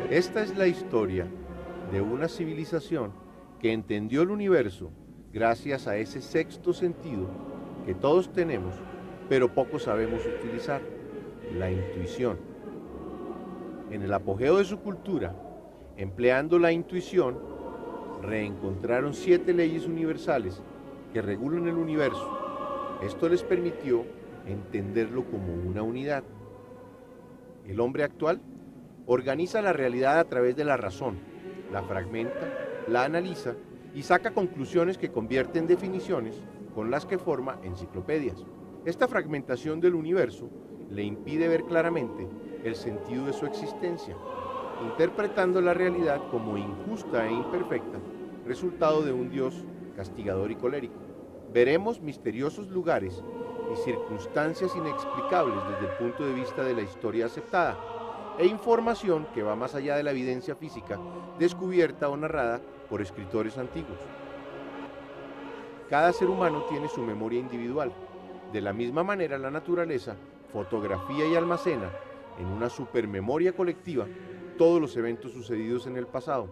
Esta es la historia de una civilización que entendió el universo gracias a ese sexto sentido que todos tenemos, pero poco sabemos utilizar, la intuición. En el apogeo de su cultura, empleando la intuición, reencontraron 7 leyes universales que regulan el universo. Esto les permitió entenderlo como una unidad. El hombre actual organiza la realidad a través de la razón, la fragmenta, la analiza y saca conclusiones que convierte en definiciones con las que forma enciclopedias. Esta fragmentación del universo le impide ver claramente el sentido de su existencia, interpretando la realidad como injusta e imperfecta, resultado de un Dios castigador y colérico. Veremos misteriosos lugares y circunstancias inexplicables desde el punto de vista de la historia aceptada, e información que va más allá de la evidencia física descubierta o narrada por escritores antiguos. Cada ser humano tiene su memoria individual. De la misma manera, la naturaleza fotografía y almacena en una supermemoria colectiva todos los eventos sucedidos en el pasado.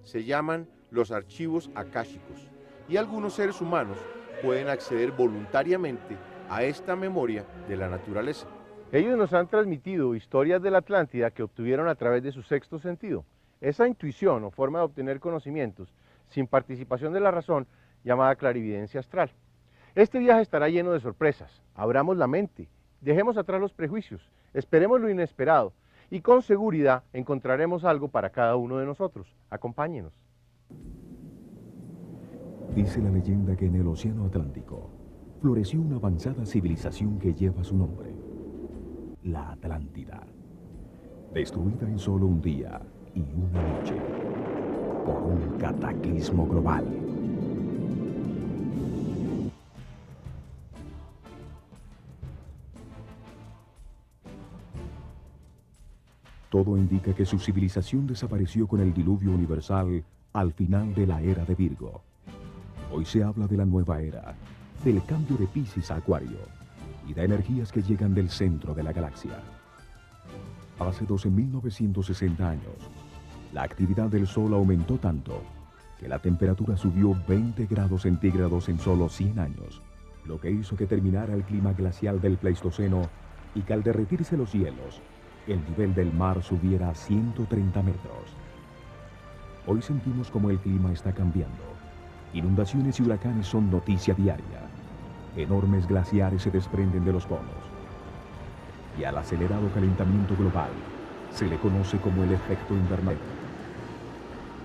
Se llaman los archivos akáshicos, y algunos seres humanos pueden acceder voluntariamente a esta memoria de la naturaleza. Ellos nos han transmitido historias de la Atlántida que obtuvieron a través de su sexto sentido. Esa intuición o forma de obtener conocimientos sin participación de la razón, llamada clarividencia astral. Este viaje estará lleno de sorpresas. Abramos la mente, dejemos atrás los prejuicios, esperemos lo inesperado y con seguridad encontraremos algo para cada uno de nosotros. Acompáñenos. Dice la leyenda que en el Océano Atlántico floreció una avanzada civilización que lleva su nombre, la Atlántida, destruida en solo un día y una noche por un cataclismo global. Todo indica que su civilización desapareció con el diluvio universal al final de la era de Virgo. Hoy se habla de la nueva era, del cambio de Piscis a Acuario y de energías que llegan del centro de la galaxia. Hace 12.960 años, la actividad del Sol aumentó tanto que la temperatura subió 20 grados centígrados en solo 100 años, lo que hizo que terminara el clima glacial del Pleistoceno y que al derretirse los hielos, el nivel del mar subiera a 130 metros. Hoy sentimos como el clima está cambiando. Inundaciones y huracanes son noticia diaria. Enormes glaciares se desprenden de los polos. Y al acelerado calentamiento global se le conoce como el efecto invernadero.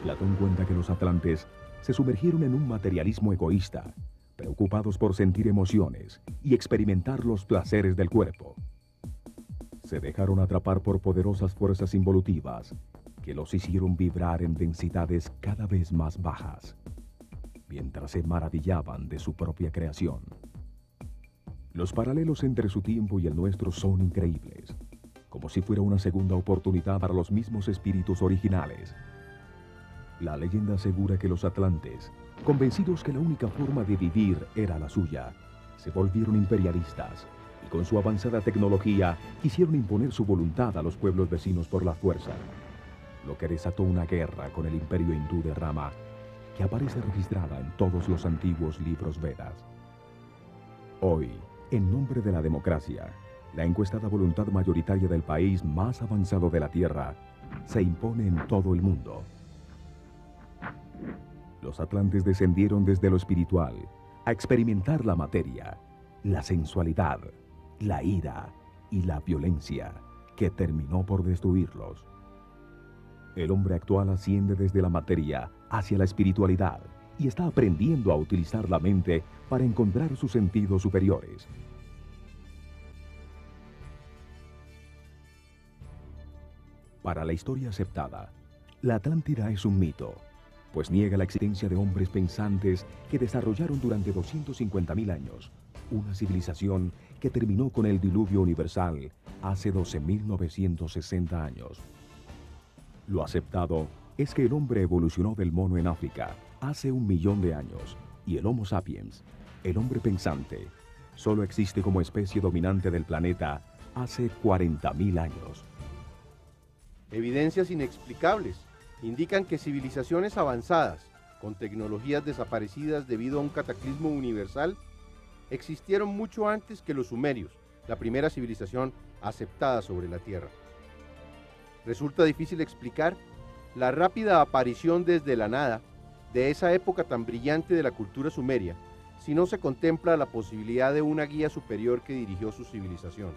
Platón cuenta que los atlantes se sumergieron en un materialismo egoísta, preocupados por sentir emociones y experimentar los placeres del cuerpo. Se dejaron atrapar por poderosas fuerzas involutivas que los hicieron vibrar en densidades cada vez más bajas, mientras se maravillaban de su propia creación. Los paralelos entre su tiempo y el nuestro son increíbles, como si fuera una segunda oportunidad para los mismos espíritus originales. La leyenda asegura que los atlantes, convencidos que la única forma de vivir era la suya, se volvieron imperialistas y con su avanzada tecnología quisieron imponer su voluntad a los pueblos vecinos por la fuerza, lo que desató una guerra con el imperio hindú de Rama, que aparece registrada en todos los antiguos libros Vedas. Hoy, en nombre de la democracia, la encuestada voluntad mayoritaria del país más avanzado de la Tierra se impone en todo el mundo. Los atlantes descendieron desde lo espiritual a experimentar la materia, la sensualidad, la ira y la violencia que terminó por destruirlos. El hombre actual asciende desde la materia hacia la espiritualidad y está aprendiendo a utilizar la mente para encontrar sus sentidos superiores. Para la historia aceptada, la Atlántida es un mito, pues niega la existencia de hombres pensantes que desarrollaron durante 250.000 años una civilización que terminó con el diluvio universal hace 12.960 años. Lo aceptado es que el hombre evolucionó del mono en África hace 1.000.000 de años y el Homo sapiens, el hombre pensante, solo existe como especie dominante del planeta hace 40.000 años. Evidencias inexplicables indican que civilizaciones avanzadas, con tecnologías desaparecidas debido a un cataclismo universal, existieron mucho antes que los sumerios, la primera civilización aceptada sobre la Tierra. Resulta difícil explicar la rápida aparición desde la nada de esa época tan brillante de la cultura sumeria si no se contempla la posibilidad de una guía superior que dirigió su civilización.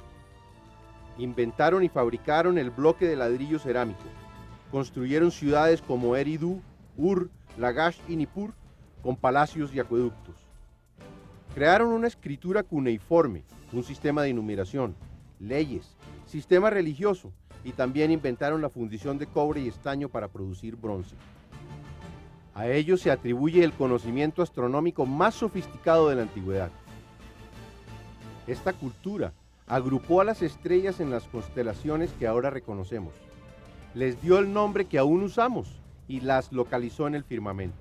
Inventaron y fabricaron el bloque de ladrillo cerámico, construyeron ciudades como Eridu, Ur, Lagash y Nippur con palacios y acueductos. Crearon una escritura cuneiforme, un sistema de numeración, leyes, sistema religioso y también inventaron la fundición de cobre y estaño para producir bronce. A ellos se atribuye el conocimiento astronómico más sofisticado de la antigüedad. Esta cultura agrupó a las estrellas en las constelaciones que ahora reconocemos. Les dio el nombre que aún usamos y las localizó en el firmamento.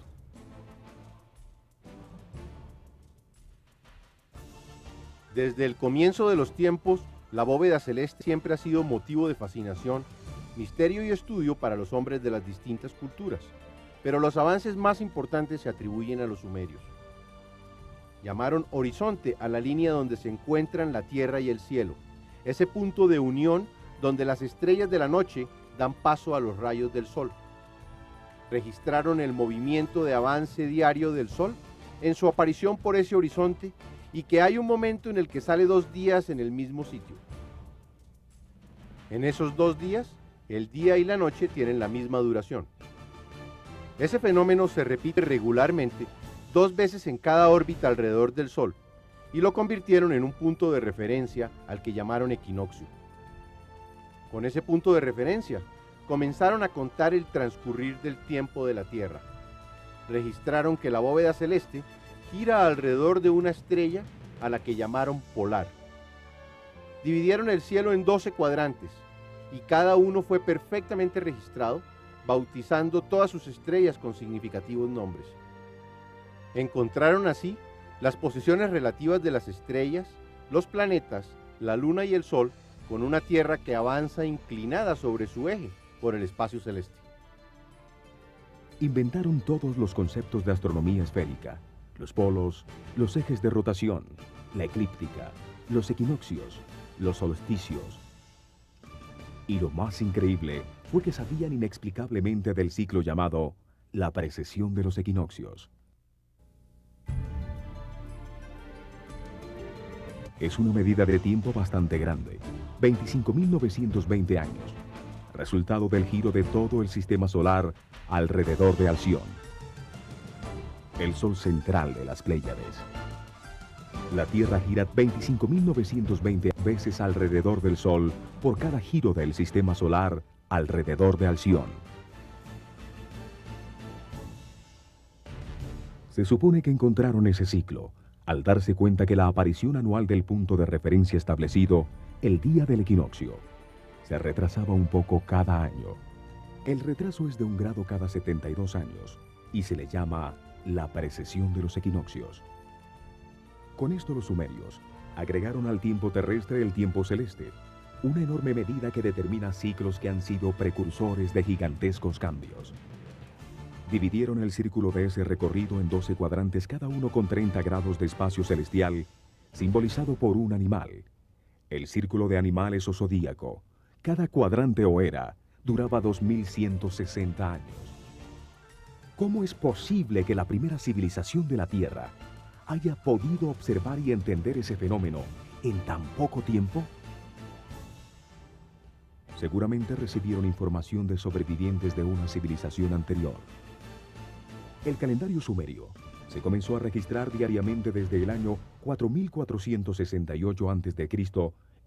Desde el comienzo de los tiempos, la bóveda celeste siempre ha sido motivo de fascinación, misterio y estudio para los hombres de las distintas culturas, pero los avances más importantes se atribuyen a los sumerios. Llamaron horizonte a la línea donde se encuentran la tierra y el cielo, ese punto de unión donde las estrellas de la noche dan paso a los rayos del sol. Registraron el movimiento de avance diario del sol en su aparición por ese horizonte y que hay un momento en el que sale 2 días en el mismo sitio. En esos 2 días, el día y la noche tienen la misma duración. Ese fenómeno se repite regularmente 2 veces en cada órbita alrededor del Sol y lo convirtieron en un punto de referencia al que llamaron equinoccio. Con ese punto de referencia, comenzaron a contar el transcurrir del tiempo de la Tierra. Registraron que la bóveda celeste gira alrededor de una estrella a la que llamaron polar. Dividieron el cielo en 12 cuadrantes y cada uno fue perfectamente registrado, bautizando todas sus estrellas con significativos nombres. Encontraron así las posiciones relativas de las estrellas, los planetas, la luna y el sol, con una Tierra que avanza inclinada sobre su eje por el espacio celeste. Inventaron todos los conceptos de astronomía esférica, los polos, los ejes de rotación, la eclíptica, los equinoccios, los solsticios. Y lo más increíble fue que sabían inexplicablemente del ciclo llamado la precesión de los equinoccios. Es una medida de tiempo bastante grande, 25.920 años, resultado del giro de todo el sistema solar alrededor de Alción, el sol central de las Pléyades. La Tierra gira 25.920 veces alrededor del Sol por cada giro del sistema solar alrededor de Alción. Se supone que encontraron ese ciclo al darse cuenta que la aparición anual del punto de referencia establecido, el día del equinoccio, se retrasaba un poco cada año. El retraso es de 1 grado cada 72 años y se le llama la precesión de los equinoccios. Con esto los sumerios agregaron al tiempo terrestre el tiempo celeste, una enorme medida que determina ciclos que han sido precursores de gigantescos cambios. Dividieron el círculo de ese recorrido en 12 cuadrantes, cada uno con 30 grados de espacio celestial, simbolizado por un animal. El círculo de animales o zodíaco, cada cuadrante o era, duraba 2160 años. ¿Cómo es posible que la primera civilización de la Tierra haya podido observar y entender ese fenómeno en tan poco tiempo? Seguramente recibieron información de sobrevivientes de una civilización anterior. El calendario sumerio se comenzó a registrar diariamente desde el año 4468 a.C.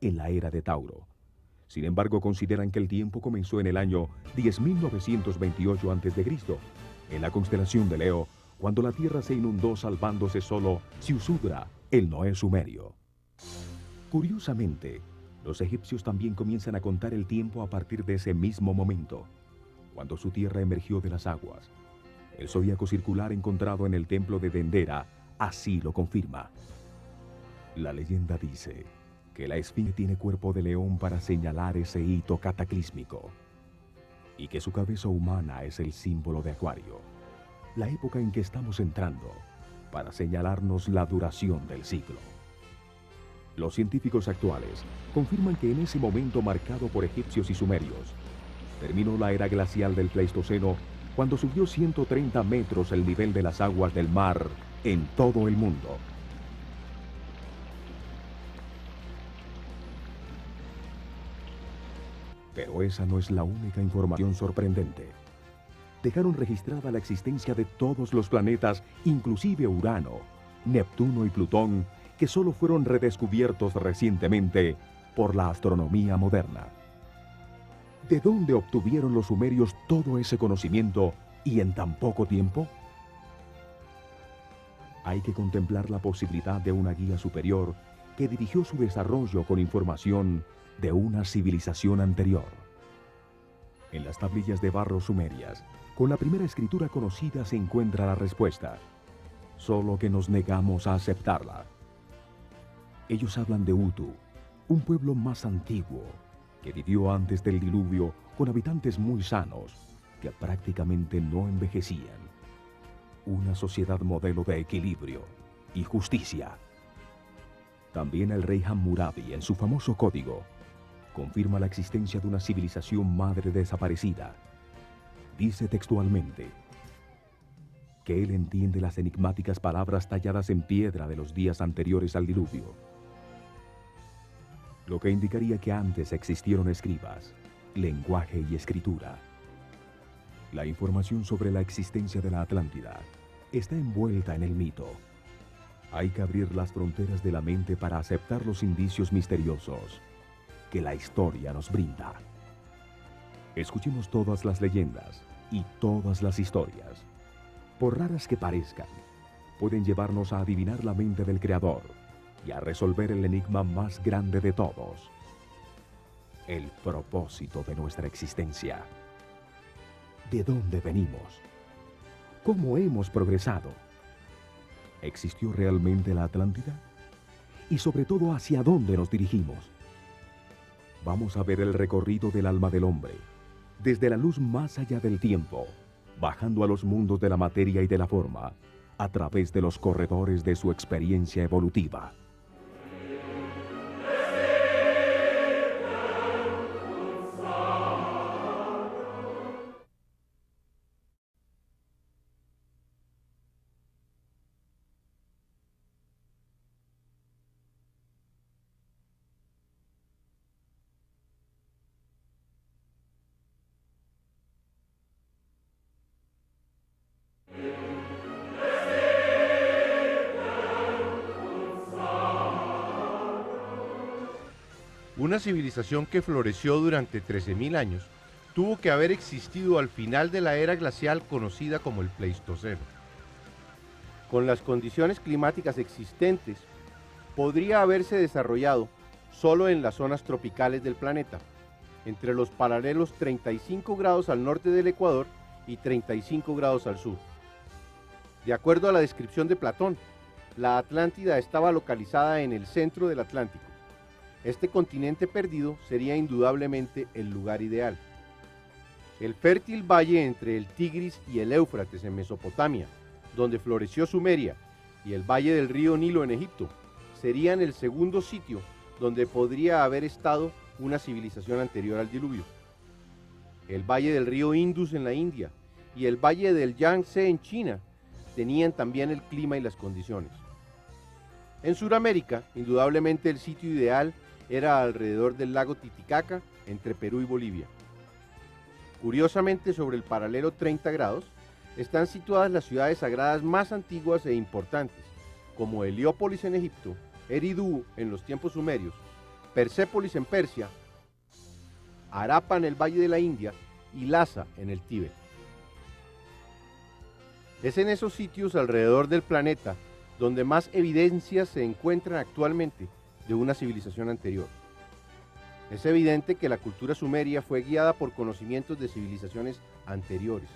en la era de Tauro. Sin embargo, consideran que el tiempo comenzó en el año 10.928 a.C., en la constelación de Leo, cuando la Tierra se inundó salvándose solo Ziusudra, el Noé sumerio. Curiosamente, los egipcios también comienzan a contar el tiempo a partir de ese mismo momento, cuando su tierra emergió de las aguas. El zodíaco circular encontrado en el templo de Dendera así lo confirma. La leyenda dice que la esfinge tiene cuerpo de león para señalar ese hito cataclísmico. y que su cabeza humana es el símbolo de Acuario, la época en que estamos entrando, para señalarnos la duración del ciclo. Los científicos actuales confirman que en ese momento marcado por egipcios y sumerios, terminó la era glacial del Pleistoceno cuando subió 130 metros el nivel de las aguas del mar en todo el mundo. Pero esa no es la única información sorprendente. Dejaron registrada la existencia de todos los planetas, inclusive Urano, Neptuno y Plutón, que solo fueron redescubiertos recientemente por la astronomía moderna. ¿De dónde obtuvieron los sumerios todo ese conocimiento y en tan poco tiempo? Hay que contemplar la posibilidad de una guía superior que dirigió su desarrollo con información de una civilización anterior. En las tablillas de barro sumerias, con la primera escritura conocida se encuentra la respuesta, solo que nos negamos a aceptarla. Ellos hablan de Utu, un pueblo más antiguo, que vivió antes del diluvio con habitantes muy sanos, que prácticamente no envejecían. Una sociedad modelo de equilibrio y justicia. También el rey Hammurabi, en su famoso código, confirma la existencia de una civilización madre desaparecida. Dice textualmente que él entiende las enigmáticas palabras talladas en piedra de los días anteriores al diluvio, lo que indicaría que antes existieron escribas, lenguaje y escritura. La información sobre la existencia de la Atlántida está envuelta en el mito. Hay que abrir las fronteras de la mente para aceptar los indicios misteriosos que la historia nos brinda. Escuchemos todas las leyendas y todas las historias. Por raras que parezcan, pueden llevarnos a adivinar la mente del Creador y a resolver el enigma más grande de todos: el propósito de nuestra existencia. ¿De dónde venimos? ¿Cómo hemos progresado? ¿Existió realmente la Atlántida? Y sobre todo, ¿hacia dónde nos dirigimos? Vamos a ver el recorrido del alma del hombre, desde la luz más allá del tiempo, bajando a los mundos de la materia y de la forma, a través de los corredores de su experiencia evolutiva. Una civilización que floreció durante 13.000 años tuvo que haber existido al final de la era glacial conocida como el Pleistoceno. Con las condiciones climáticas existentes, podría haberse desarrollado solo en las zonas tropicales del planeta, entre los paralelos 35 grados al norte del Ecuador y 35 grados al sur. De acuerdo a la descripción de Platón, la Atlántida estaba localizada en el centro del Atlántico. Este continente perdido sería indudablemente el lugar ideal. El fértil valle entre el Tigris y el Éufrates en Mesopotamia, donde floreció Sumeria, y el valle del río Nilo en Egipto, serían el segundo sitio donde podría haber estado una civilización anterior al diluvio. El valle del río Indus en la India y el valle del Yangtze en China tenían también el clima y las condiciones. En Sudamérica, indudablemente el sitio ideal era alrededor del lago Titicaca, entre Perú y Bolivia. Curiosamente, sobre el paralelo 30 grados, están situadas las ciudades sagradas más antiguas e importantes, como Heliópolis en Egipto, Eridu en los tiempos sumerios, Persépolis en Persia, Harappa en el Valle de la India y Lhasa en el Tíbet. Es en esos sitios alrededor del planeta donde más evidencias se encuentran actualmente de una civilización anterior. Es evidente que la cultura sumeria fue guiada por conocimientos de civilizaciones anteriores.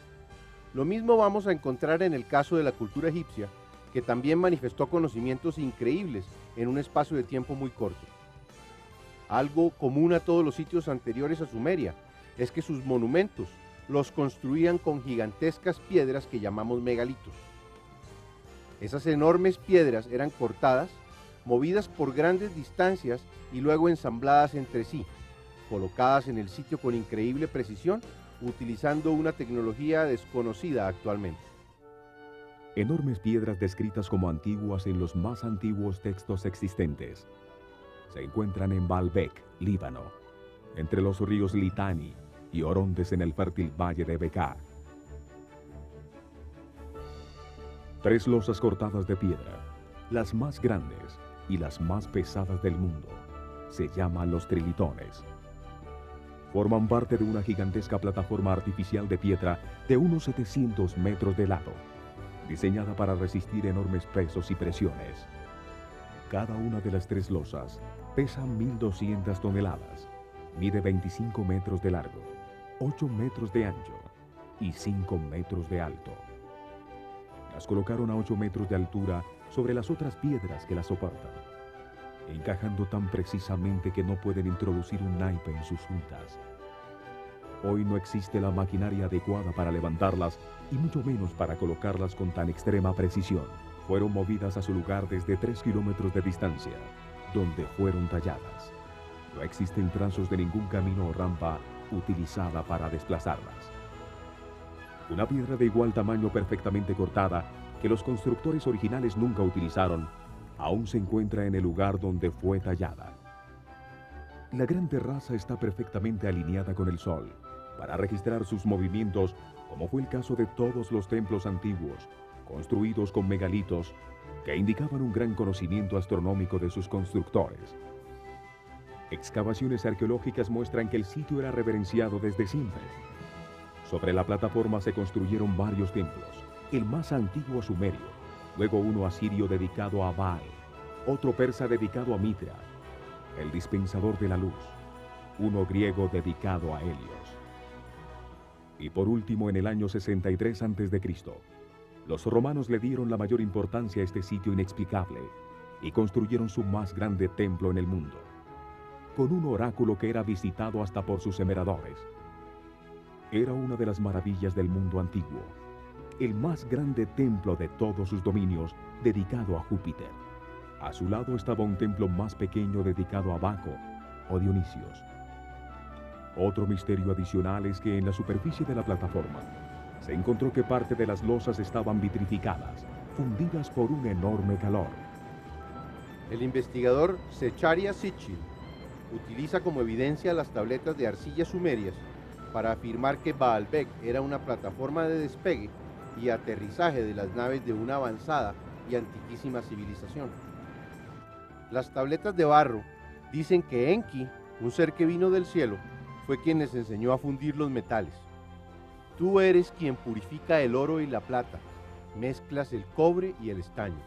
Lo mismo vamos a encontrar en el caso de la cultura egipcia, que también manifestó conocimientos increíbles en un espacio de tiempo muy corto. Algo común a todos los sitios anteriores a Sumeria es que sus monumentos los construían con gigantescas piedras que llamamos megalitos. Esas enormes piedras eran cortadas, movidas por grandes distancias y luego ensambladas entre sí, colocadas en el sitio con increíble precisión, utilizando una tecnología desconocida actualmente. Enormes piedras descritas como antiguas en los más antiguos textos existentes. Se encuentran en Baalbek, Líbano, entre los ríos Litani y Orontes en el fértil valle de Bekaa. 3 losas cortadas de piedra, las más grandes y las más pesadas del mundo, se llaman los trilitones. Forman parte de una gigantesca plataforma artificial de piedra de unos 700 metros de lado, diseñada para resistir enormes pesos y presiones. Cada una de las 3 losas pesa 1.200 toneladas, mide 25 metros de largo, 8 metros de ancho y 5 metros de alto. Las colocaron a 8 metros de altura sobre las otras piedras que las soportan, encajando tan precisamente que no pueden introducir un naipe en sus juntas. Hoy no existe la maquinaria adecuada para levantarlas y mucho menos para colocarlas con tan extrema precisión. Fueron movidas a su lugar desde 3 kilómetros de distancia, donde fueron talladas. No existen trazos de ningún camino o rampa utilizada para desplazarlas. Una piedra de igual tamaño perfectamente cortada, que los constructores originales nunca utilizaron, aún se encuentra en el lugar donde fue tallada. La gran terraza está perfectamente alineada con el sol, para registrar sus movimientos, como fue el caso de todos los templos antiguos, construidos con megalitos, que indicaban un gran conocimiento astronómico de sus constructores. Excavaciones arqueológicas muestran que el sitio era reverenciado desde siempre. Sobre la plataforma se construyeron varios templos, el más antiguo sumerio, luego uno asirio dedicado a Baal, otro persa dedicado a Mitra, el dispensador de la luz, uno griego dedicado a Helios. Y por último, en el año 63 a.C., los romanos le dieron la mayor importancia a este sitio inexplicable y construyeron su más grande templo en el mundo, con un oráculo que era visitado hasta por sus emperadores. Era una de las maravillas del mundo antiguo, el más grande templo de todos sus dominios, dedicado a Júpiter. A su lado estaba un templo más pequeño dedicado a Baco o Dionisios. Otro misterio adicional es que en la superficie de la plataforma se encontró que parte de las losas estaban vitrificadas, fundidas por un enorme calor. El investigador Zecharia Sitchin utiliza como evidencia las tabletas de arcilla sumerias para afirmar que Baalbek era una plataforma de despegue y aterrizaje de las naves de una avanzada y antiquísima civilización. Las tabletas de barro dicen que Enki, un ser que vino del cielo, fue quien les enseñó a fundir los metales. Tú eres quien purifica el oro y la plata, mezclas el cobre y el estaño.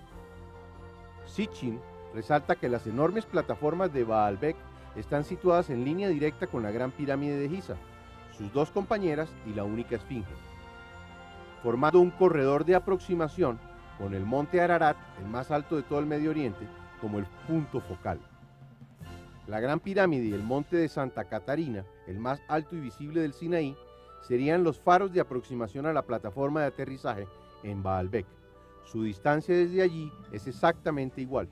Sitchin resalta que las enormes plataformas de Baalbek están situadas en línea directa con la Gran Pirámide de Giza, sus 2 compañeras y la única esfinge, formando un corredor de aproximación con el monte Ararat, el más alto de todo el Medio Oriente, como el punto focal. La Gran Pirámide y el monte de Santa Catarina, el más alto y visible del Sinaí, serían los faros de aproximación a la plataforma de aterrizaje en Baalbek. Su distancia desde allí es exactamente igual.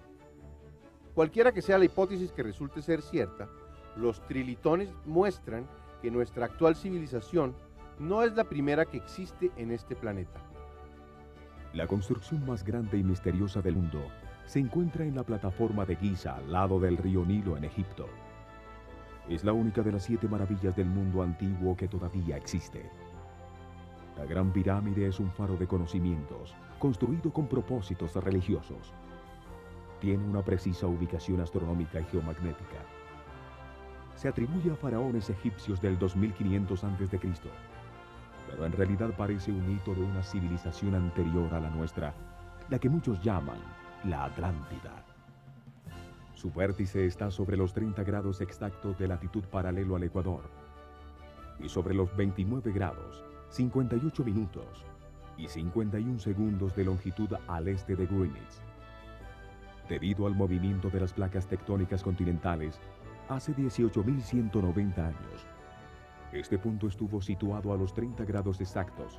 Cualquiera que sea la hipótesis que resulte ser cierta, los trilitones muestran que nuestra actual civilización no es la primera que existe en este planeta. La construcción más grande y misteriosa del mundo se encuentra en la plataforma de Giza, al lado del río Nilo en Egipto. Es la única de las 7 maravillas del mundo antiguo que todavía existe. La Gran Pirámide es un faro de conocimientos, construido con propósitos religiosos. Tiene una precisa ubicación astronómica y geomagnética. Se atribuye a faraones egipcios del 2500 a.C., pero en realidad parece un hito de una civilización anterior a la nuestra, la que muchos llaman la Atlántida. Su vértice está sobre los 30 grados exactos de latitud paralelo al Ecuador y sobre los 29 grados, 58 minutos y 51 segundos de longitud al este de Greenwich. Debido al movimiento de las placas tectónicas continentales, hace 18.190 años, Este punto estuvo situado a los 30 grados exactos,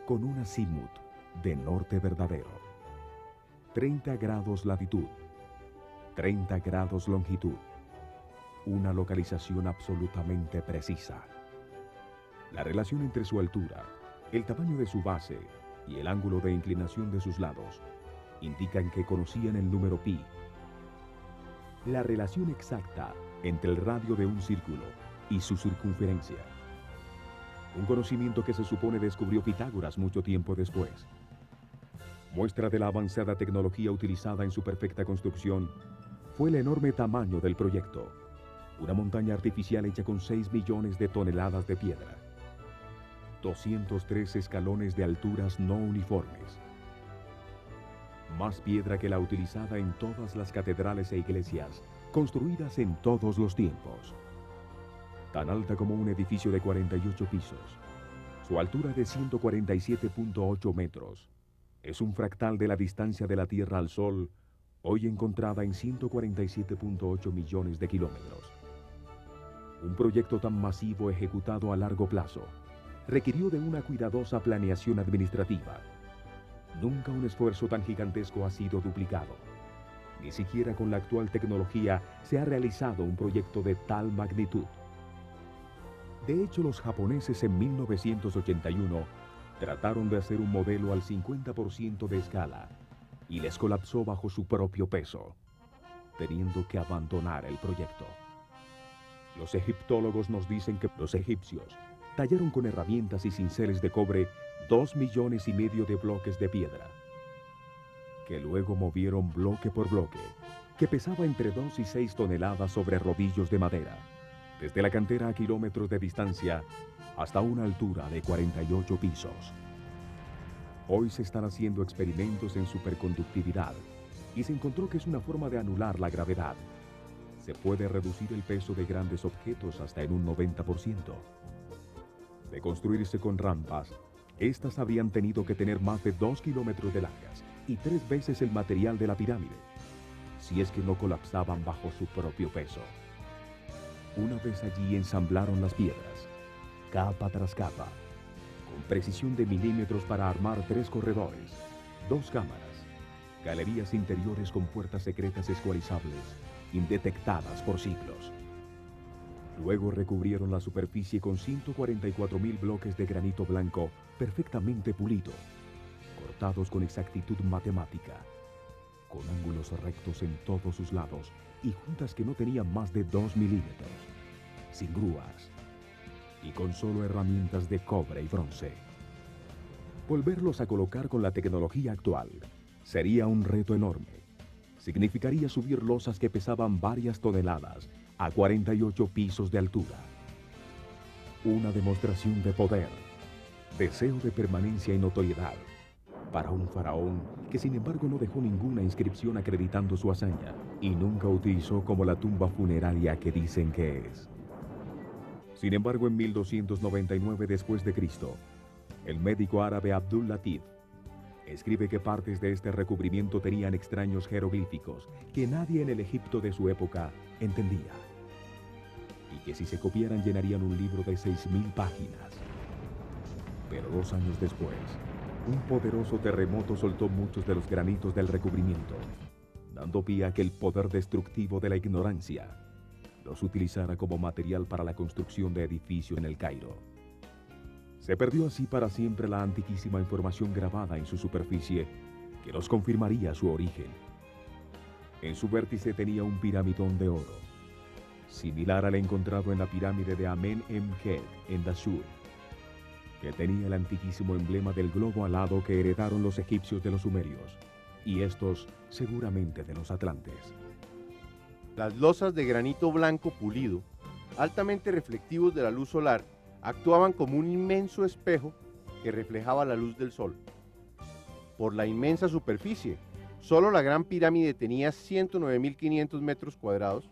con un azimut de norte verdadero, 30 grados latitud, 30 grados longitud, una localización absolutamente precisa. La relación entre su altura, el tamaño de su base y el ángulo de inclinación de sus lados indican que conocían el número pi. La relación exacta entre el radio de un círculo y su circunferencia. Un conocimiento que se supone descubrió Pitágoras mucho tiempo después. Muestra de la avanzada tecnología utilizada en su perfecta construcción fue el enorme tamaño del proyecto. Una montaña artificial hecha con 6 millones de toneladas de piedra. 203 escalones de alturas no uniformes. Más piedra que la utilizada en todas las catedrales e iglesias construidas en todos los tiempos. Tan alta como un edificio de 48 pisos. Su altura de 147.8 metros. Es un fractal de la distancia de la Tierra al Sol, hoy encontrada en 147.8 millones de kilómetros. Un proyecto tan masivo ejecutado a largo plazo requirió de una cuidadosa planeación administrativa. Nunca un esfuerzo tan gigantesco ha sido duplicado. Ni siquiera con la actual tecnología se ha realizado un proyecto de tal magnitud. De hecho, los japoneses en 1981 trataron de hacer un modelo al 50% de escala y les colapsó bajo su propio peso, teniendo que abandonar el proyecto. Los egiptólogos nos dicen que los egipcios tallaron con herramientas y cinceles de cobre 2,5 millones de bloques de piedra, que luego movieron bloque por bloque, que pesaba entre 2 y 6 toneladas sobre rodillos de madera, desde la cantera a kilómetros de distancia hasta una altura de 48 pisos. Hoy se están haciendo experimentos en superconductividad y se encontró que es una forma de anular la gravedad. Se puede reducir el peso de grandes objetos hasta en un 90%. De construirse con rampas, estas habrían tenido que tener más de 2 kilómetros de largas y 3 veces el material de la pirámide, si es que no colapsaban bajo su propio peso. Una vez allí ensamblaron las piedras, capa tras capa, con precisión de milímetros para armar 3 corredores, 2 cámaras, galerías interiores con puertas secretas escualizables, indetectadas por siglos. Luego recubrieron la superficie con 144.000 bloques de granito blanco perfectamente pulido, cortados con exactitud matemática, con ángulos rectos en todos sus lados y juntas que no tenían más de 2 milímetros, sin grúas y con solo herramientas de cobre y bronce. Volverlos a colocar con la tecnología actual sería un reto enorme. Significaría subir losas que pesaban varias toneladas a 48 pisos de altura. Una demostración de poder, deseo de permanencia y notoriedad para un faraón que sin embargo no dejó ninguna inscripción acreditando su hazaña y nunca utilizó como la tumba funeraria que dicen que es. Sin embargo, en 1299 después de Cristo, el médico árabe Abdul Latif escribe que partes de este recubrimiento tenían extraños jeroglíficos que nadie en el Egipto de su época entendía, y que si se copiaran llenarían un libro de 6.000 páginas. Pero 2 años después, un poderoso terremoto soltó muchos de los granitos del recubrimiento, dando pie a que el poder destructivo de la ignorancia los utilizara como material para la construcción de edificios en el Cairo. Se perdió así para siempre la antiquísima información grabada en su superficie que nos confirmaría su origen. En su vértice tenía un piramidón de oro, similar al encontrado en la pirámide de Amen-Em-Ket en Dashur, que tenía el antiquísimo emblema del globo alado que heredaron los egipcios de los sumerios, y estos seguramente de los atlantes. Las losas de granito blanco pulido, altamente reflectivos de la luz solar, actuaban como un inmenso espejo que reflejaba la luz del sol. Por la inmensa superficie, solo la Gran Pirámide tenía 109.500 metros cuadrados,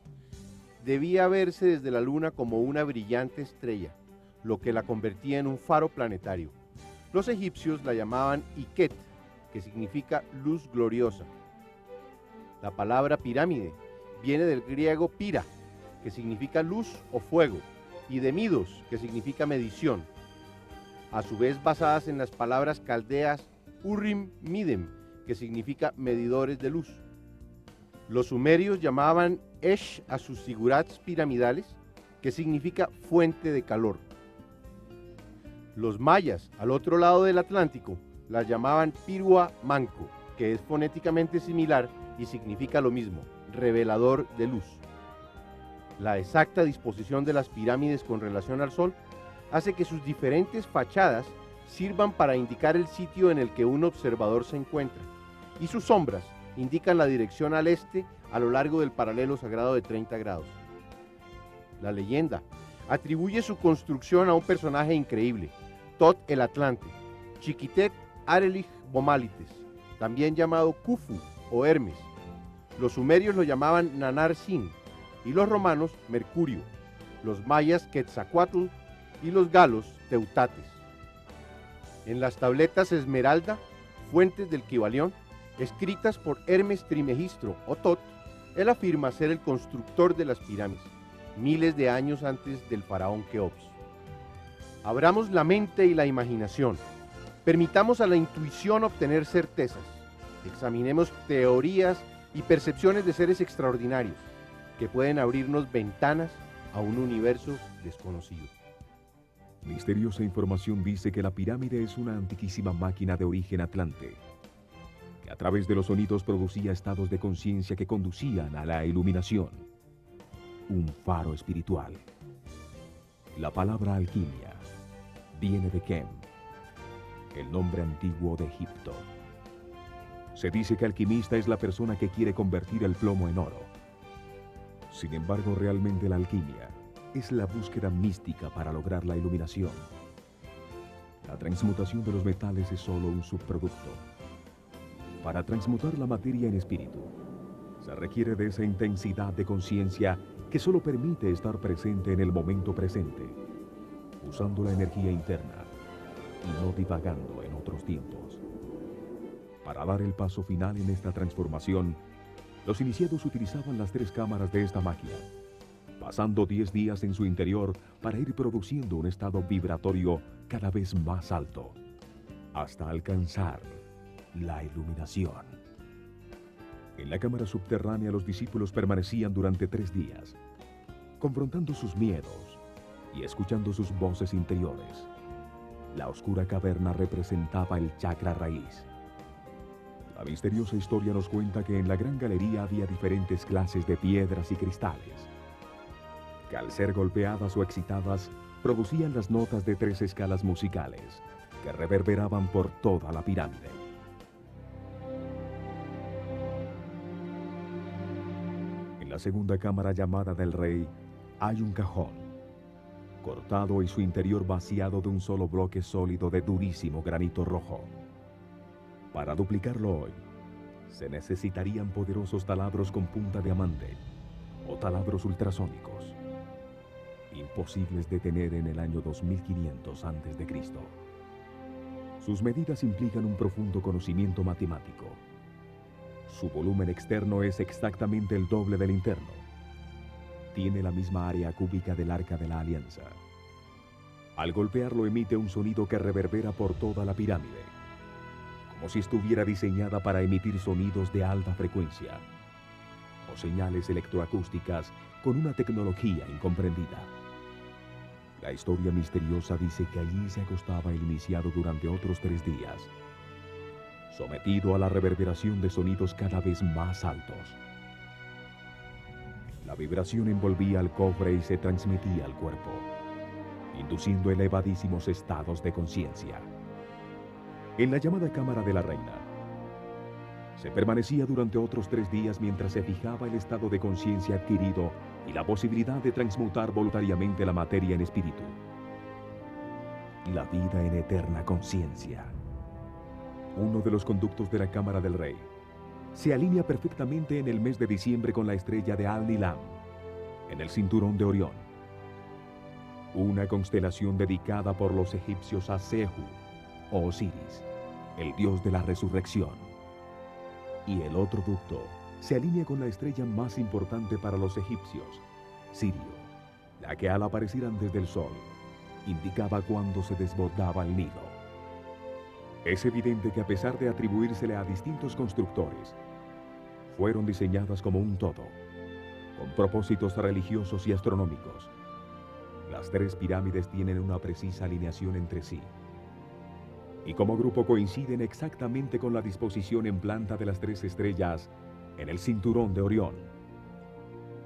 debía verse desde la luna como una brillante estrella, lo que la convertía en un faro planetario. Los egipcios la llamaban Iket, que significa luz gloriosa. La palabra pirámide viene del griego pira, que significa luz o fuego, y de midos, que significa medición, a su vez basadas en las palabras caldeas Urim Midem, que significa medidores de luz. Los sumerios llamaban Esh a sus zigurats piramidales, que significa fuente de calor. Los mayas, al otro lado del Atlántico, las llamaban Pirua Manco, que es fonéticamente similar y significa lo mismo, revelador de luz. La exacta disposición de las pirámides con relación al sol hace que sus diferentes fachadas sirvan para indicar el sitio en el que un observador se encuentra, y sus sombras indican la dirección al este a lo largo del paralelo sagrado de 30 grados. La leyenda atribuye su construcción a un personaje increíble, Tot el Atlante, Chiquitet Arelich Bomalites, también llamado Khufu o Hermes. Los sumerios lo llamaban Nanar Sin y los romanos Mercurio, los mayas Quetzalcoatl y los galos Teutates. En las tabletas Esmeralda, fuentes del Kybalión, escritas por Hermes Trimegistro o Tot, él afirma ser el constructor de las pirámides, miles de años antes del faraón Keops. Abramos la mente y la imaginación, permitamos a la intuición obtener certezas, examinemos teorías y percepciones de seres extraordinarios que pueden abrirnos ventanas a un universo desconocido. Misteriosa información dice que la pirámide es una antiquísima máquina de origen atlante, que a través de los sonidos producía estados de conciencia que conducían a la iluminación. Un faro espiritual. La palabra alquimia viene de Kem, el nombre antiguo de Egipto. Se dice que alquimista es la persona que quiere convertir el plomo en oro. Sin embargo, realmente la alquimia es la búsqueda mística para lograr la iluminación. La transmutación de los metales es solo un subproducto. Para transmutar la materia en espíritu, se requiere de esa intensidad de conciencia que solo permite estar presente en el momento presente, usando la energía interna y no divagando en otros tiempos. Para dar el paso final en esta transformación, los iniciados utilizaban las 3 cámaras de esta máquina, pasando 10 días en su interior para ir produciendo un estado vibratorio cada vez más alto, hasta alcanzar la iluminación. En la cámara subterránea los discípulos permanecían durante 3 días, confrontando sus miedos y escuchando sus voces interiores. La oscura caverna representaba el chakra raíz. La misteriosa historia nos cuenta que en la gran galería había diferentes clases de piedras y cristales, que al ser golpeadas o excitadas, producían las notas de 3 escalas musicales, que reverberaban por toda la pirámide. En la segunda cámara llamada del Rey, hay un cajón, cortado y su interior vaciado de un solo bloque sólido de durísimo granito rojo. Para duplicarlo hoy, se necesitarían poderosos taladros con punta de diamante o taladros ultrasónicos, imposibles de tener en el año 2500 a.C. Sus medidas implican un profundo conocimiento matemático. Su volumen externo es exactamente el doble del interno. Tiene la misma área cúbica del Arca de la Alianza. Al golpearlo emite un sonido que reverbera por toda la pirámide, como si estuviera diseñada para emitir sonidos de alta frecuencia o señales electroacústicas con una tecnología incomprendida. La historia misteriosa dice que allí se acostaba el iniciado durante otros 3 días, sometido a la reverberación de sonidos cada vez más altos. La vibración envolvía al cofre y se transmitía al cuerpo, induciendo elevadísimos estados de conciencia. En la llamada Cámara de la Reina, se permanecía durante otros 3 días mientras se fijaba el estado de conciencia adquirido y la posibilidad de transmutar voluntariamente la materia en espíritu. La vida en eterna conciencia. Uno de los conductos de la Cámara del Rey se alinea perfectamente en el mes de diciembre con la estrella de Al-Nilam, en el cinturón de Orión, una constelación dedicada por los egipcios a Sehu o Osiris, el dios de la resurrección. Y el otro ducto se alinea con la estrella más importante para los egipcios, Sirio, la que al aparecer antes del Sol, indicaba cuándo se desbordaba el nido. Es evidente que a pesar de atribuírsele a distintos constructores, fueron diseñadas como un todo, con propósitos religiosos y astronómicos. Las tres pirámides tienen una precisa alineación entre sí, y como grupo coinciden exactamente con la disposición en planta de las tres estrellas en el cinturón de Orión.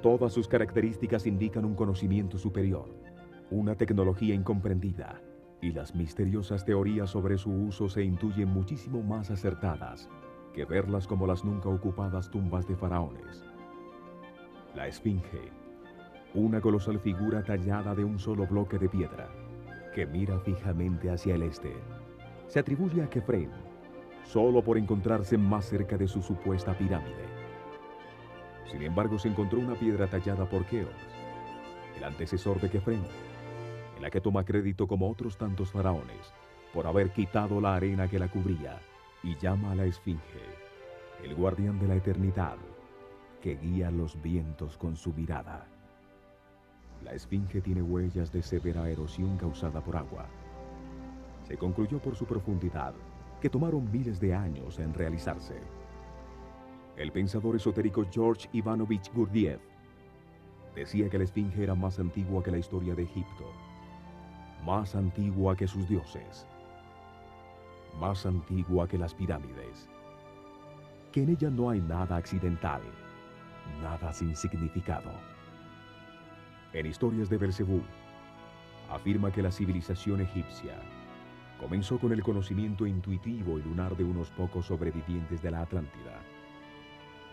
Todas sus características indican un conocimiento superior, una tecnología incomprendida, y las misteriosas teorías sobre su uso se intuyen muchísimo más acertadas que verlas como las nunca ocupadas tumbas de faraones. La Esfinge, una colosal figura tallada de un solo bloque de piedra, que mira fijamente hacia el este, se atribuye a Kefren, solo por encontrarse más cerca de su supuesta pirámide. Sin embargo, se encontró una piedra tallada por Keops, el antecesor de Kefren, en la que toma crédito como otros tantos faraones, por haber quitado la arena que la cubría, y llama a la Esfinge, el guardián de la eternidad, que guía los vientos con su mirada. La Esfinge tiene huellas de severa erosión causada por agua. Se concluyó por su profundidad, que tomaron miles de años en realizarse. El pensador esotérico George Ivanovich Gurdjieff decía que la Esfinge era más antigua que la historia de Egipto, más antigua que sus dioses, más antigua que las pirámides, que en ella no hay nada accidental, nada sin significado. En Historias de Belcebú, afirma que la civilización egipcia comenzó con el conocimiento intuitivo y lunar de unos pocos sobrevivientes de la Atlántida.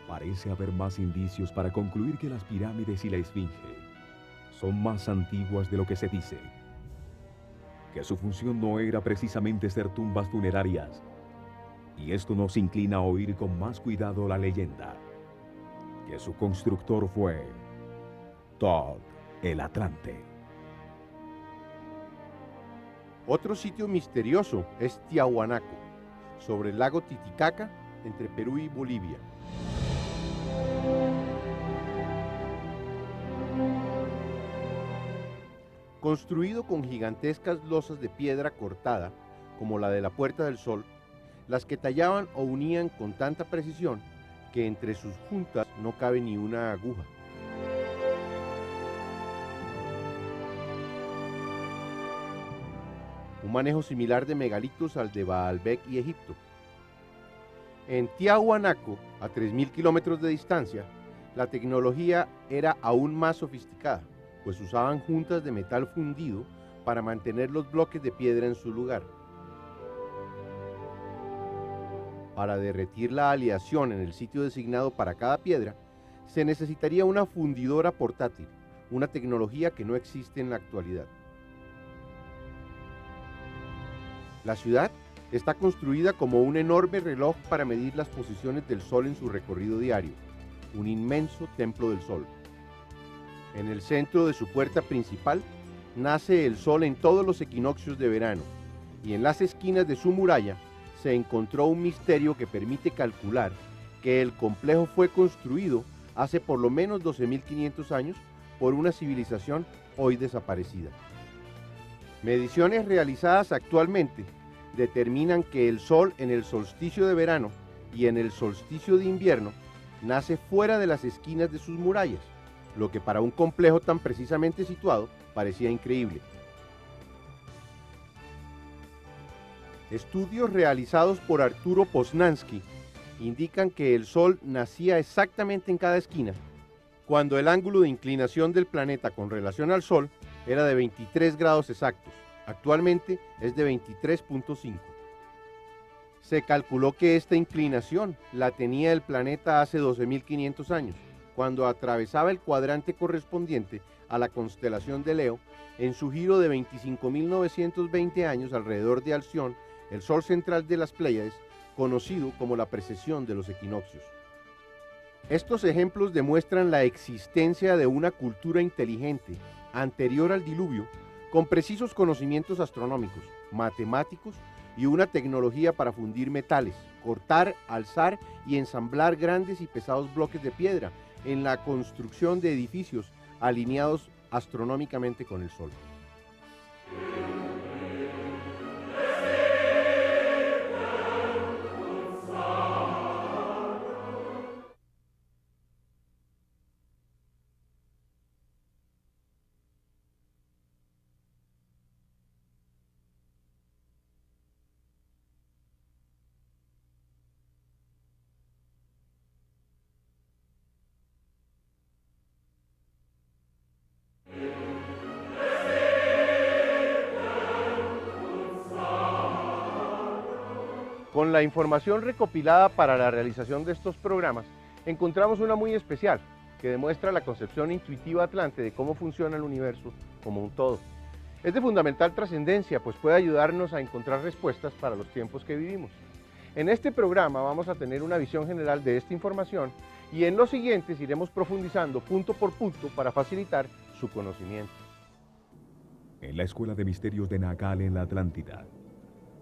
Parece haber más indicios para concluir que las pirámides y la Esfinge son más antiguas de lo que se dice, que su función no era precisamente ser tumbas funerarias, y esto nos inclina a oír con más cuidado la leyenda, que su constructor fue Thoth el Atlante. Otro sitio misterioso es Tiahuanaco, sobre el lago Titicaca, entre Perú y Bolivia. Construido con gigantescas losas de piedra cortada, como la de la Puerta del Sol, las que tallaban o unían con tanta precisión que entre sus juntas no cabe ni una aguja. Un manejo similar de megalitos al de Baalbek y Egipto. En Tiahuanaco, a 3.000 kilómetros de distancia, la tecnología era aún más sofisticada, pues usaban juntas de metal fundido para mantener los bloques de piedra en su lugar. Para derretir la aleación en el sitio designado para cada piedra, se necesitaría una fundidora portátil, una tecnología que no existe en la actualidad. La ciudad está construida como un enorme reloj para medir las posiciones del Sol en su recorrido diario, un inmenso templo del Sol. En el centro de su puerta principal nace el Sol en todos los equinoccios de verano, y en las esquinas de su muralla se encontró un misterio que permite calcular que el complejo fue construido hace por lo menos 12.500 años por una civilización hoy desaparecida. Mediciones realizadas actualmente determinan que el Sol en el solsticio de verano y en el solsticio de invierno nace fuera de las esquinas de sus murallas, lo que para un complejo tan precisamente situado parecía increíble. Estudios realizados por Arturo Poznański indican que el Sol nacía exactamente en cada esquina, cuando el ángulo de inclinación del planeta con relación al Sol era de 23 grados exactos. Actualmente es de 23.5. Se calculó que esta inclinación la tenía el planeta hace 12.500 años, cuando atravesaba el cuadrante correspondiente a la constelación de Leo en su giro de 25.920 años alrededor de Alción, el sol central de las Pléyades, conocido como la precesión de los equinoccios. Estos ejemplos demuestran la existencia de una cultura inteligente anterior al diluvio, con precisos conocimientos astronómicos, matemáticos y una tecnología para fundir metales, cortar, alzar y ensamblar grandes y pesados bloques de piedra en la construcción de edificios alineados astronómicamente con el Sol. Con la información recopilada para la realización de estos programas, encontramos una muy especial que demuestra la concepción intuitiva atlante de cómo funciona el universo como un todo. Es de fundamental trascendencia, pues puede ayudarnos a encontrar respuestas para los tiempos que vivimos. En este programa vamos a tener una visión general de esta información y en los siguientes iremos profundizando punto por punto para facilitar su conocimiento. En la Escuela de Misterios de Nacal en la Atlántida,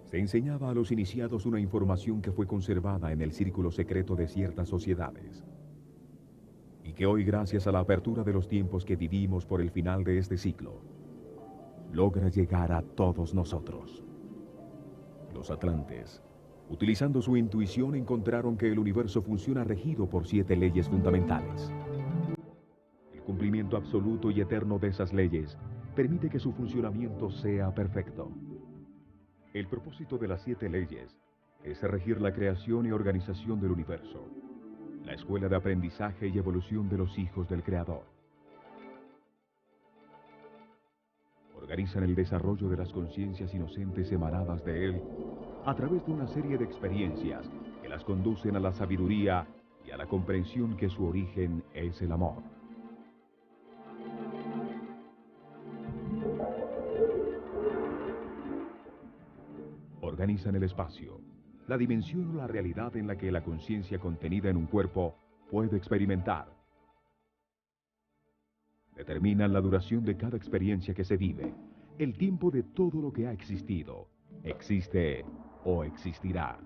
se enseñaba a los iniciados una información que fue conservada en el círculo secreto de ciertas sociedades y que hoy, gracias a la apertura de los tiempos que vivimos por el final de este ciclo, logra llegar a todos nosotros. Los atlantes, utilizando su intuición, encontraron que el universo funciona regido por 7 leyes fundamentales. El cumplimiento absoluto y eterno de esas leyes permite que su funcionamiento sea perfecto. El propósito de las 7 leyes es regir la creación y organización del universo, la escuela de aprendizaje y evolución de los hijos del Creador. Organizan el desarrollo de las conciencias inocentes emanadas de Él a través de una serie de experiencias que las conducen a la sabiduría y a la comprensión que su origen es el amor. Organizan el espacio, la dimensión o la realidad en la que la conciencia contenida en un cuerpo puede experimentar. Determinan la duración de cada experiencia que se vive, el tiempo de todo lo que ha existido, existe o existirá.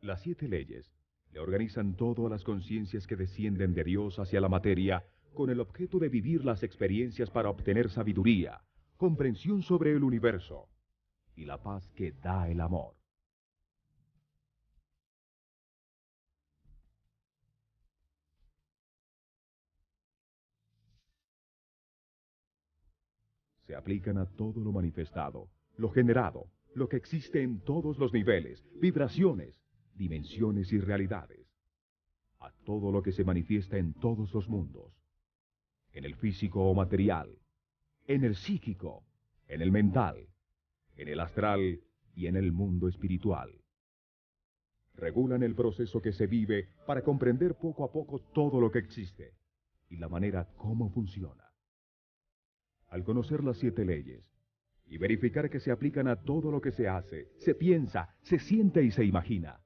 Las 7 leyes le organizan todo a las conciencias que descienden de Dios hacia la materia con el objeto de vivir las experiencias para obtener sabiduría, comprensión sobre el universo y la paz que da el amor. Se aplican a todo lo manifestado, lo generado, lo que existe en todos los niveles, vibraciones, dimensiones y realidades, a todo lo que se manifiesta en todos los mundos, en el físico o material, en el psíquico, en el mental, en el astral y en el mundo espiritual. Regulan el proceso que se vive para comprender poco a poco todo lo que existe y la manera como funciona. Al conocer las 7 leyes y verificar que se aplican a todo lo que se hace, se piensa, se siente y se imagina,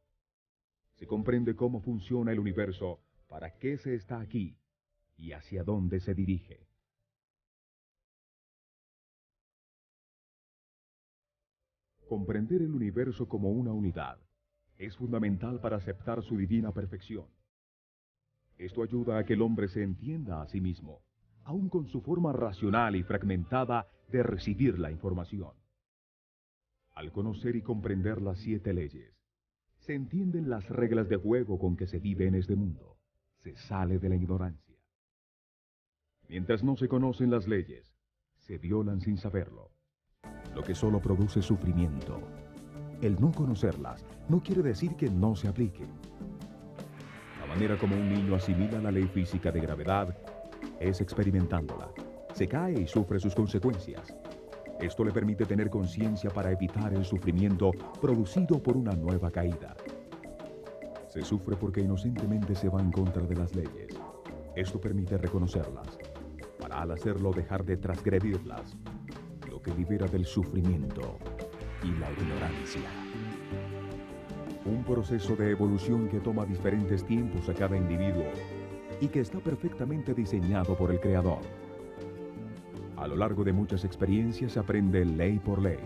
se comprende cómo funciona el universo, para qué se está aquí y hacia dónde se dirige. Comprender el universo como una unidad es fundamental para aceptar su divina perfección. Esto ayuda a que el hombre se entienda a sí mismo, aun con su forma racional y fragmentada de recibir la información. Al conocer y comprender las 7 leyes, se entienden las reglas de juego con que se vive en este mundo. Se sale de la ignorancia. Mientras no se conocen las leyes, se violan sin saberlo, lo que solo produce sufrimiento. El no conocerlas no quiere decir que no se apliquen. La manera como un niño asimila la ley física de gravedad es experimentándola. Se cae y sufre sus consecuencias. Esto le permite tener conciencia para evitar el sufrimiento producido por una nueva caída. Se sufre porque inocentemente se va en contra de las leyes. Esto permite reconocerlas, para al hacerlo dejar de transgredirlas, lo que libera del sufrimiento y la ignorancia. Un proceso de evolución que toma diferentes tiempos a cada individuo y que está perfectamente diseñado por el Creador. A lo largo de muchas experiencias se aprende ley por ley,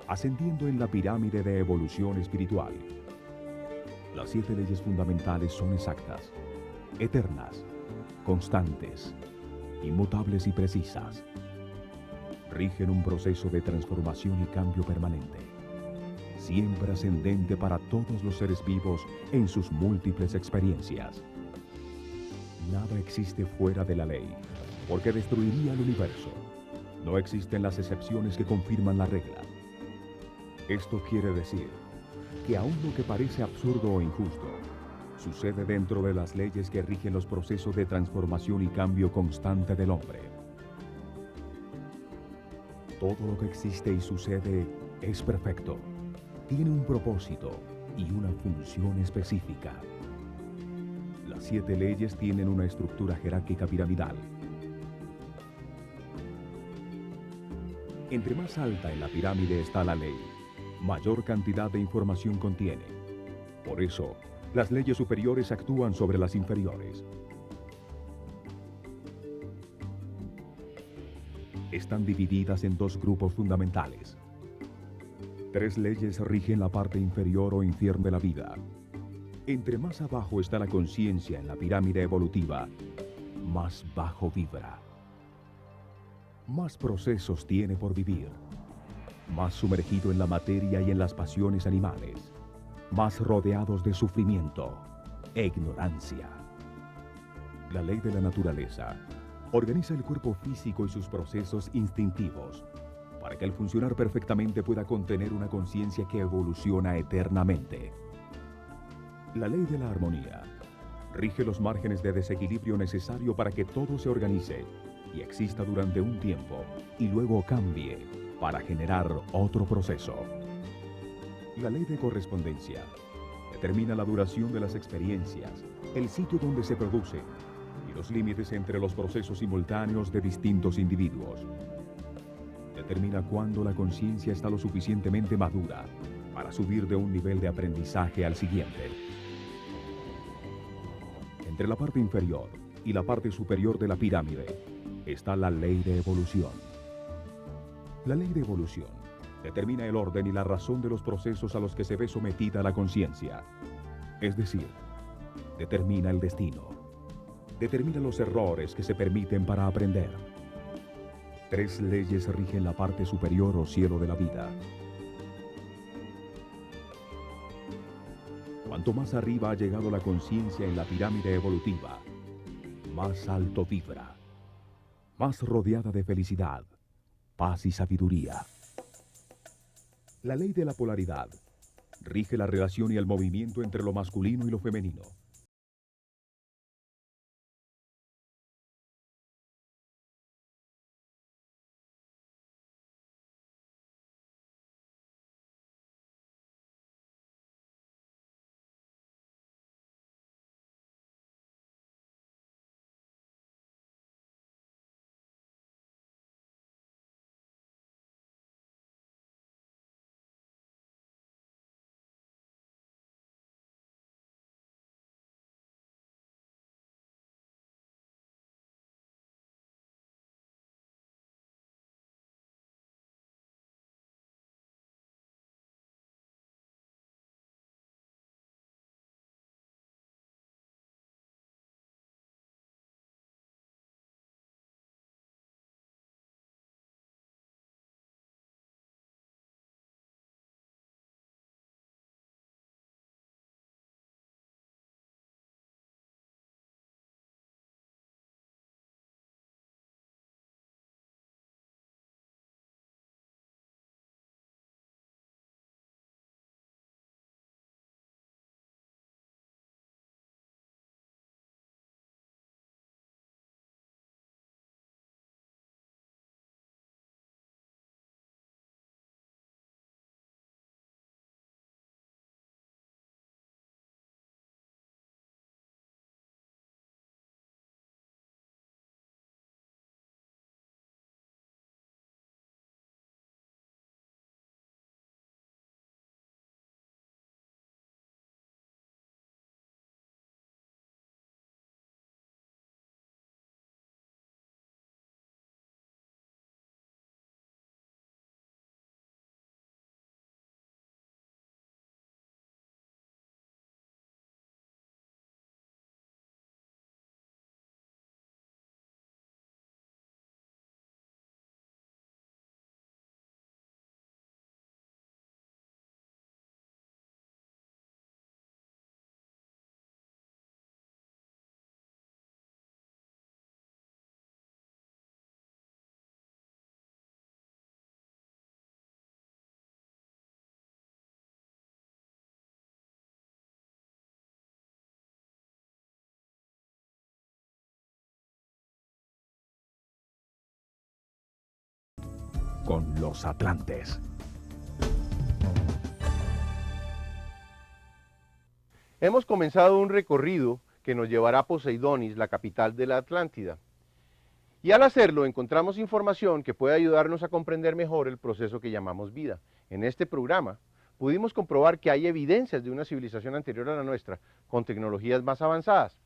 ascendiendo en la pirámide de evolución espiritual. Las 7 leyes fundamentales son exactas, eternas, constantes, inmutables y precisas. Rigen un proceso de transformación y cambio permanente, siempre ascendente para todos los seres vivos en sus múltiples experiencias. Nada existe fuera de la ley, porque destruiría el universo. No existen las excepciones que confirman la regla. Esto quiere decir que aun lo que parece absurdo o injusto, sucede dentro de las leyes que rigen los procesos de transformación y cambio constante del hombre. Todo lo que existe y sucede es perfecto, tiene un propósito y una función específica. Las 7 leyes tienen una estructura jerárquica piramidal. Entre más alta en la pirámide está la ley, mayor cantidad de información contiene. Por eso, las leyes superiores actúan sobre las inferiores. Están divididas en 2 grupos fundamentales. 3 leyes rigen la parte inferior o infierno de la vida. Entre más abajo está la conciencia en la pirámide evolutiva, más bajo vibra. Más procesos tiene por vivir. Más sumergido en la materia y en las pasiones animales. Más rodeados de sufrimiento e ignorancia. La ley de la naturaleza organiza el cuerpo físico y sus procesos instintivos para que al funcionar perfectamente pueda contener una conciencia que evoluciona eternamente. La ley de la armonía rige los márgenes de desequilibrio necesario para que todo se organice y exista durante un tiempo y luego cambie para generar otro proceso. La ley de correspondencia determina la duración de las experiencias, el sitio donde se produce y los límites entre los procesos simultáneos de distintos individuos. Determina cuándo la conciencia está lo suficientemente madura para subir de un nivel de aprendizaje al siguiente. Entre la parte inferior y la parte superior de la pirámide está la ley de evolución. La ley de evolución determina el orden y la razón de los procesos a los que se ve sometida la conciencia. Es decir, determina el destino. Determina los errores que se permiten para aprender. 3 leyes rigen la parte superior o cielo de la vida. Cuanto más arriba ha llegado la conciencia en la pirámide evolutiva, más alto vibra, más rodeada de felicidad, paz y sabiduría. La ley de la polaridad rige la relación y el movimiento entre lo masculino y lo femenino. con los Atlantes. Hemos comenzado un recorrido que nos llevará a Poseidonis, la capital de la Atlántida. Y al hacerlo encontramos información que puede ayudarnos a comprender mejor el proceso que llamamos vida. En este programa pudimos comprobar que hay evidencias de una civilización anterior a la nuestra, con tecnologías más avanzadas.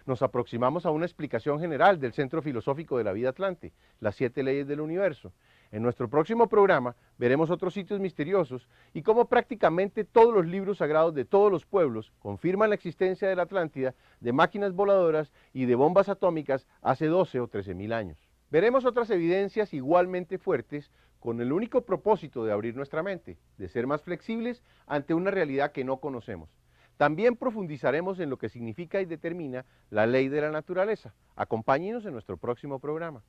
Nos aproximamos a una explicación general del centro filosófico de la vida atlante, las 7 leyes del universo. En nuestro próximo programa veremos otros sitios misteriosos y cómo prácticamente todos los libros sagrados de todos los pueblos confirman la existencia de la Atlántida, de máquinas voladoras y de bombas atómicas hace 12 o 13 mil años. Veremos otras evidencias igualmente fuertes con el único propósito de abrir nuestra mente, de ser más flexibles ante una realidad que no conocemos. También profundizaremos en lo que significa y determina la ley de la naturaleza. Acompáñenos en nuestro próximo programa.